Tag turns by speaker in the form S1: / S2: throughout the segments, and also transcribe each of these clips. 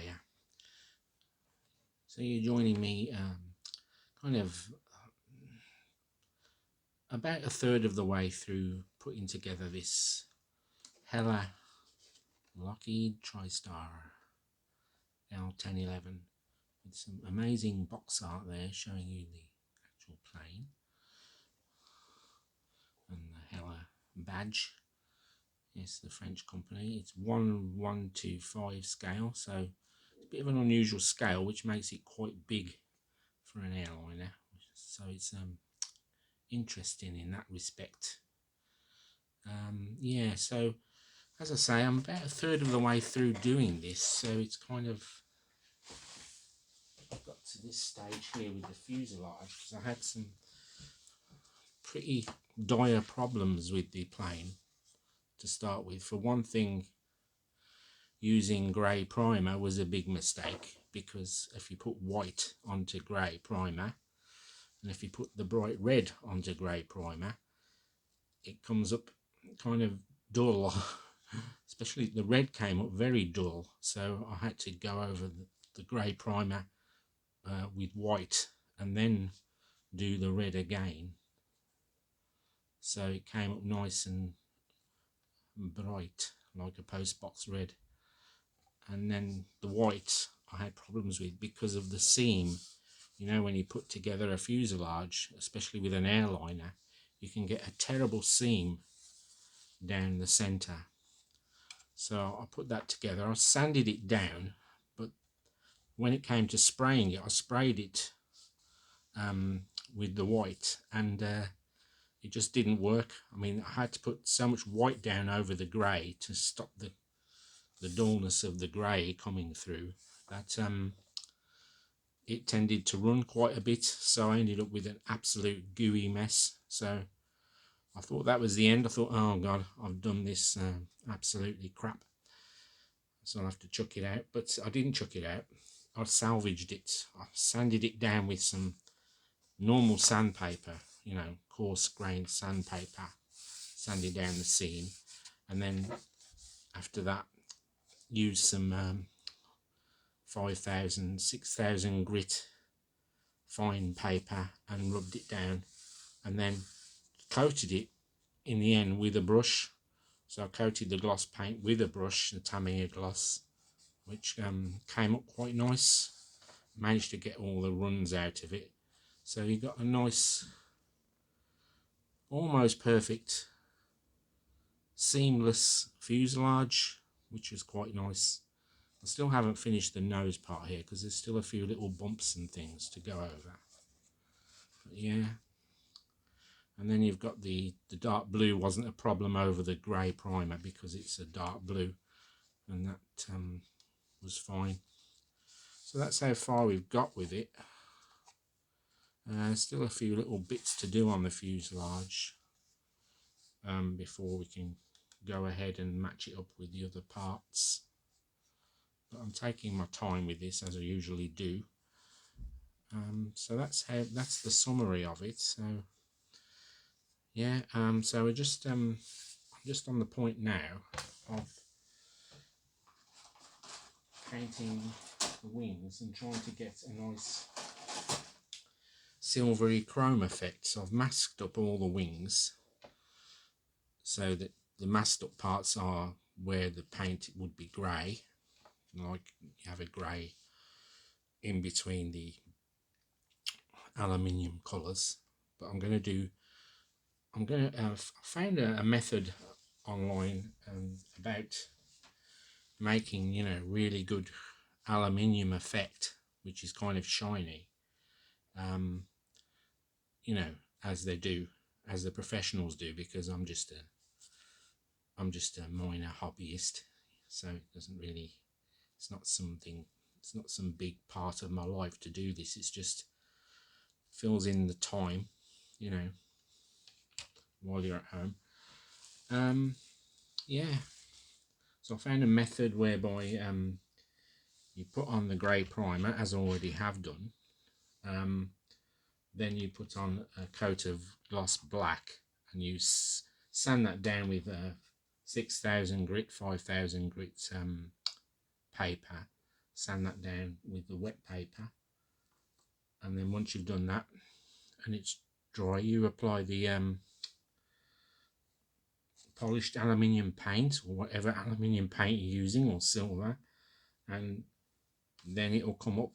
S1: sprayer. So you're joining me kind of about a third of the way through putting together this Hella Lockheed Tristar L1011 with some amazing box art there showing you the actual plane and the Hella badge. Yes, the French company. It's 1:125 scale, so it's a bit of an unusual scale, which makes it quite big for an airliner. So it's interesting in that respect. Yeah, so as I say, I'm about a third of the way through doing this, so it's kind of got to this stage here with the fuselage, because I had some pretty dire problems with the plane to start with. For one thing, using grey primer was a big mistake, because if you put white onto grey primer, and if you put the bright red onto grey primer, it comes up kind of dull. Especially the red came up very dull, so I had to go over the grey primer with white and then do the red again, so it came up nice and bright like a postbox red. And then the white I had problems with because of the seam. You know, when you put together a fuselage, especially with an airliner, you can get a terrible seam down the centre. So I put that together, I sanded it down, but when it came to spraying it, I sprayed it with the white, and it just didn't work. I mean, I had to put so much white down over the grey to stop the dullness of the grey coming through, that it tended to run quite a bit, so I ended up with an absolute gooey mess. So I thought that was the end. I thought, oh god, I've done this absolutely crap, so I'll have to chuck it out. But I didn't chuck it out, I salvaged it. I sanded it down with some normal sandpaper, you know, coarse grained sandpaper, sanded down the seam, and then after that used some 5,000, 6,000 grit fine paper and rubbed it down, and then coated it in the end with a brush. So I coated the gloss paint with a brush, the Tamiya gloss, which came up quite nice. Managed to get all the runs out of it, so you got a nice, almost perfect, seamless fuselage, which is quite nice. I still haven't finished the nose part here because there's still a few little bumps and things to go over. But yeah, and then you've got the dark blue wasn't a problem over the grey primer because it's a dark blue, and that was fine. So that's how far we've got with it. Still a few little bits to do on the fuselage before we can go ahead and match it up with the other parts. But I'm taking my time with this, as I usually do. So that's the summary of it. So yeah, so we're just I'm just on the point now of painting the wings and trying to get a nice silvery chrome effect. So I've masked up all the wings so that the masked up parts are where the paint would be grey, like you have a grey in between the aluminium colours. But I found a method online about making, you know, really good aluminium effect, which is kind of shiny, you know, as the professionals do, because I'm just a minor hobbyist, so it doesn't really, it's not some big part of my life to do this. It's just fills in the time, you know, while you're at home. Yeah, so I found a method whereby you put on the grey primer, as I already have done, then you put on a coat of gloss black and you sand that down with 6,000 grit, 5,000 grit paper, sand that down with the wet paper, and then once you've done that and it's dry, you apply the polished aluminium paint, or whatever aluminium paint you're using, or silver, and then it'll come up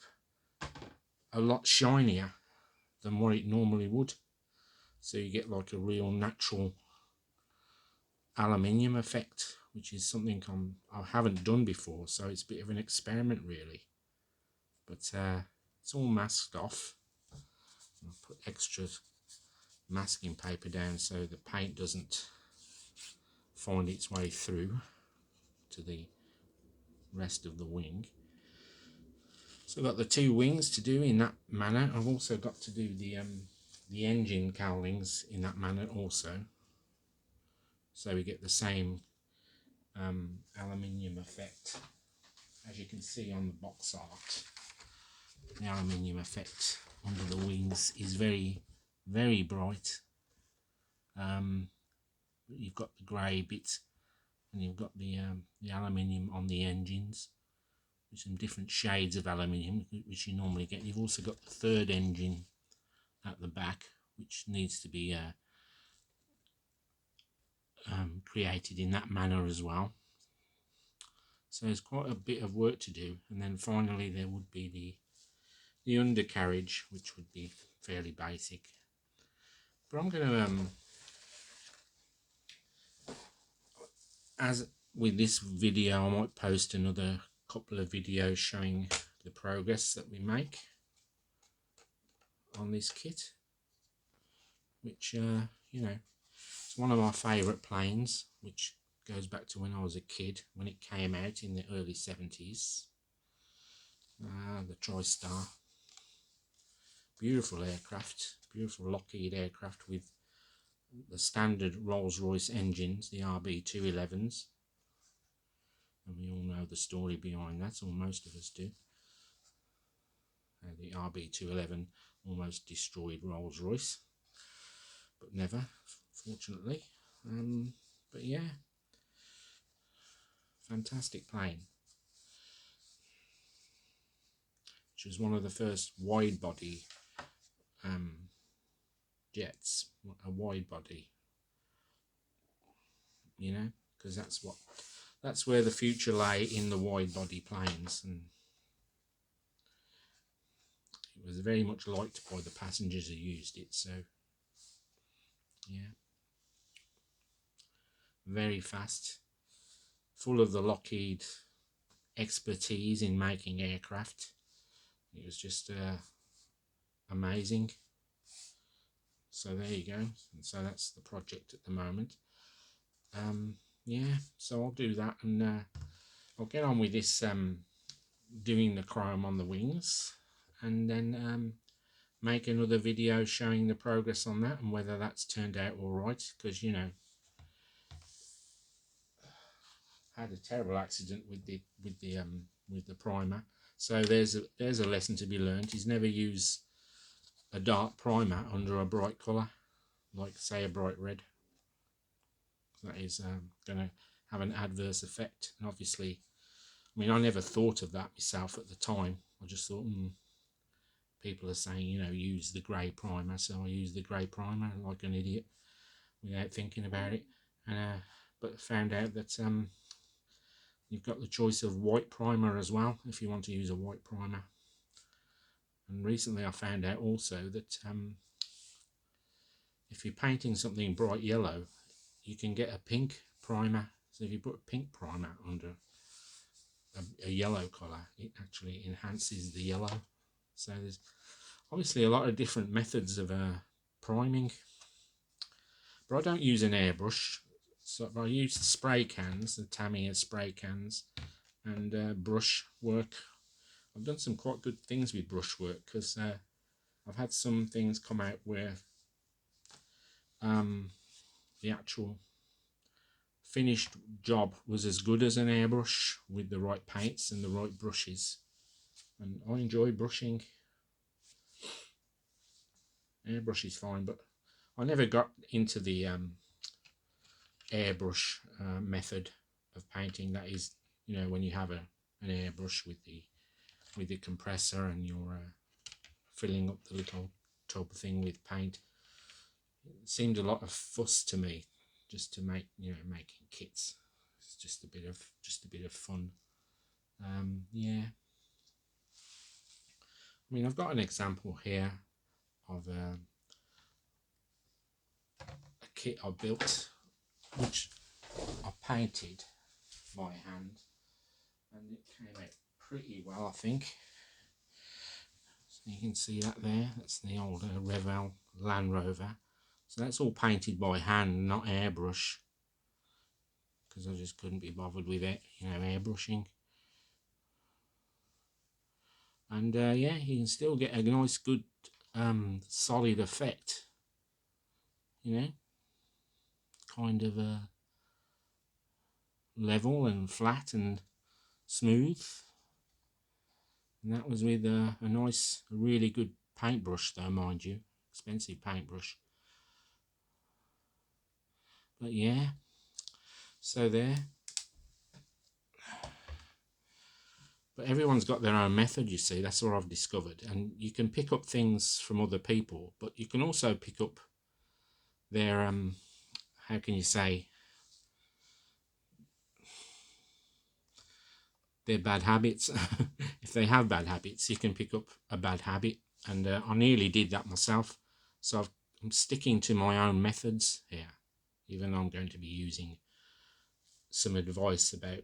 S1: a lot shinier than what it normally would. So you get like a real natural aluminium effect, which is something I haven't done before, so it's a bit of an experiment really. But it's all masked off. I'll put extra masking paper down so the paint doesn't find its way through to the rest of the wing. So I've got the two wings to do in that manner. I've also got to do the engine cowlings in that manner also, so we get the same aluminium effect. As you can see on the box art, the aluminium effect under the wings is very, very bright. You've got the grey bit, and you've got the aluminium on the engines, with some different shades of aluminium which you normally get. You've also got the third engine at the back, which needs to be created in that manner as well. So there's quite a bit of work to do, and then finally there would be the undercarriage, which would be fairly basic. But I'm going to as with this video, I might post another couple of videos showing the progress that we make on this kit, which you know, it's one of my favourite planes, which goes back to when I was a kid, when it came out in the early 70s. The Tristar, beautiful aircraft, beautiful Lockheed aircraft with the standard Rolls-Royce engines, the RB211s, and we all know the story behind that, or most of us do. The RB211 almost destroyed Rolls-Royce, but never, fortunately. But yeah, fantastic plane, which was one of the first wide body jets, a wide body, you know, because that's where the future lay, in the wide body planes, and it was very much liked by the passengers who used it. So yeah, very fast, full of the Lockheed expertise in making aircraft. It was just amazing. So there you go. And so that's the project at the moment. Yeah, so I'll do that, and I'll get on with this doing the chrome on the wings, and then make another video showing the progress on that and whether that's turned out all right, because you know, I had a terrible accident with the primer. So there's a lesson to be learned, is never use a dark primer under a bright colour, like say a bright red. That is going to have an adverse effect. And obviously, I mean, I never thought of that myself at the time. I just thought, people are saying, you know, use the grey primer, so I used the grey primer like an idiot without thinking about it. And but found out that you've got the choice of white primer as well if you want to use a white primer. And recently I found out also that if you're painting something bright yellow, you can get a pink primer. So if you put a pink primer under a yellow colour, it actually enhances the yellow. So there's obviously a lot of different methods of priming, but I don't use an airbrush, so I use spray cans, the Tamiya spray cans, and brush work. I've done some quite good things with brush work, because I've had some things come out where the actual finished job was as good as an airbrush with the right paints and the right brushes, and I enjoy brushing. Airbrush is fine, but I never got into the airbrush method of painting. That is, you know, when you have an airbrush with the with the compressor and you're filling up the little tub thing with paint. It seemed a lot of fuss to me, just to make, making kits. It's just a bit of fun. Yeah. I mean, I've got an example here of a kit I built, which I painted by hand, and it came out pretty well, I think. So you can see that there. That's the old Revell Land Rover. So that's all painted by hand, not airbrush, because I just couldn't be bothered with it, airbrushing. And yeah, you can still get a nice, good, solid effect. Kind of level and flat and smooth. And that was with a nice, really good paintbrush, though, mind you, expensive paintbrush. But yeah, so there. But everyone's got their own method, you see. That's what I've discovered. And you can pick up things from other people, but you can also pick up their how can you say, their bad habits. If they have bad habits, you can pick up a bad habit, and I nearly did that myself. So I'm sticking to my own methods here, even though I'm going to be using some advice about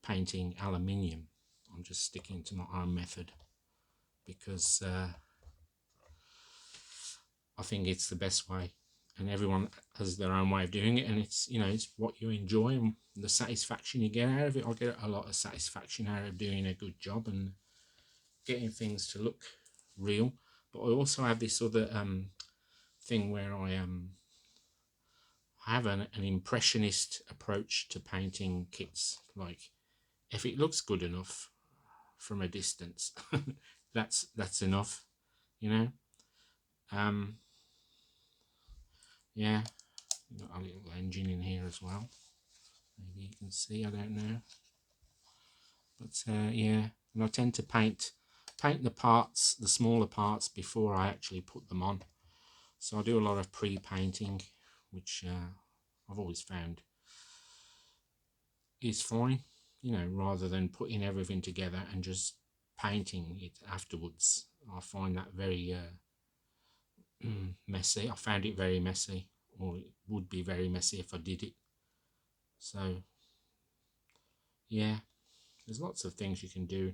S1: painting aluminium. I'm just sticking to my own method because I think it's the best way, and everyone has their own way of doing it, and it's it's what you enjoy and the satisfaction you get out of it. I get a lot of satisfaction out of doing a good job and getting things to look real. But I also have this other thing where I have an impressionist approach to painting kits. Like, if it looks good enough from a distance, that's enough, Yeah, got a little engine in here as well. Maybe you can see, I don't know. But yeah, and I tend to paint the parts, the smaller parts, before I actually put them on. So I do a lot of pre-painting, which I've always found is fine, rather than putting everything together and just painting it afterwards. I find that very messy. I found it very messy, or it would be very messy if I did it. So yeah, there's lots of things you can do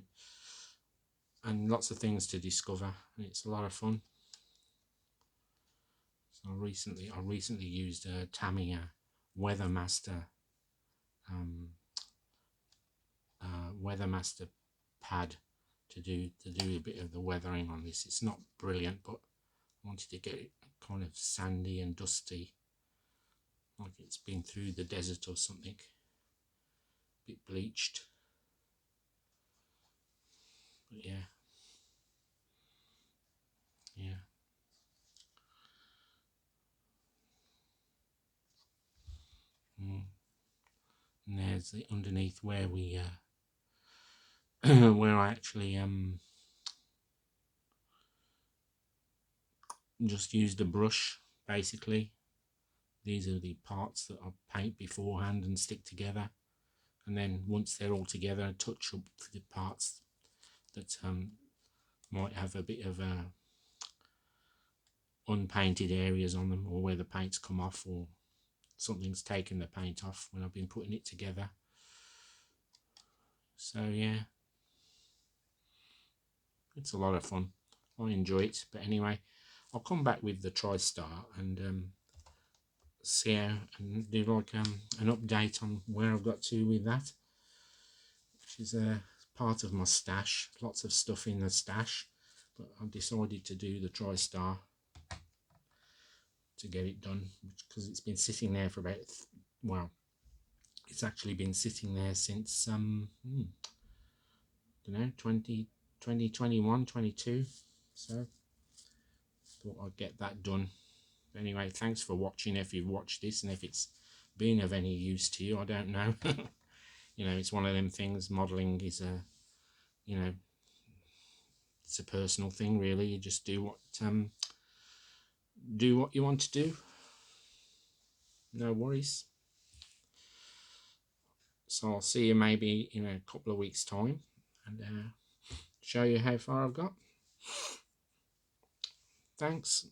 S1: and lots of things to discover, and it's a lot of fun. So I recently used a Tamiya Weathermaster Weathermaster pad to do a bit of the weathering on this. It's not brilliant, but I wanted to get it kind of sandy and dusty, like it's been through the desert or something, a bit bleached. But yeah. And there's the underneath where we where I actually just used a brush. Basically, these are the parts that I paint beforehand and stick together, and then once they're all together, I touch up the parts that might have a bit of unpainted areas on them, or where the paint's come off, or something's taken the paint off when I've been putting it together. So yeah, it's a lot of fun. I enjoy it. But anyway, I'll come back with the Tristar and see how, and do like an update on where I've got to with that, which is part of my stash. Lots of stuff in the stash, but I decided to do the Tristar to get it done, because it's been sitting there for about, well, it's actually been sitting there since I don't know, 2021, 22. So thought I'd get that done. But anyway, thanks for watching, if you've watched this, and if it's been of any use to you, I don't know. It's one of them things. Modelling is you know, it's a personal thing, really. You just do what you want to do. No worries. So I'll see you maybe in a couple of weeks' time and show you how far I've got. Thanks.